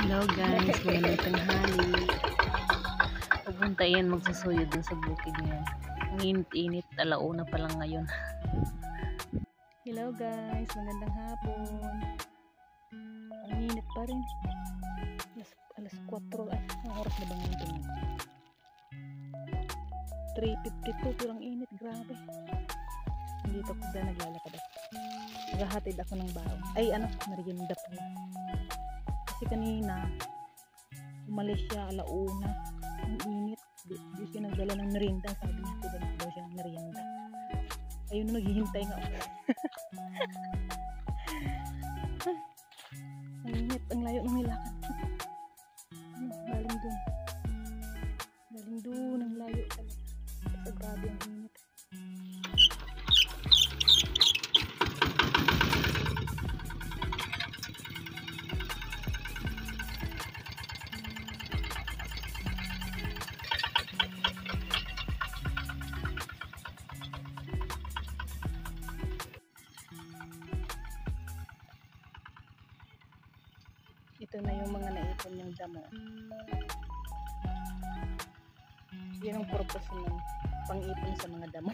Hello guys, magandang tanghali. Pupunta yan magsusuyo dun sa bukid niya. Ang init-init, alauna pa lang ngayon. Hello guys, magandang hapon. Ang init pa rin. Alas 4, ang oras na ba ngayon? 3:52, pero ang init, grabe. Dito ko na naglalakad ako. Naghahatid ako ng baon. Ay merienda po. Kasi kanina, umalis siya alauna. Ang init. Di siya nagdala ng merienda. Sabi niya, tudal ko daw siya ng merienda. Ayun na, naghihintay nga ako. Ang init. Ang layo ng nilakad. Galing dun. Galing dun. Ang layo talaga. Sa grabe ang init. Ito na yung mga naipon ng damo. Yan ang purpose ng pang-ipon sa mga damo.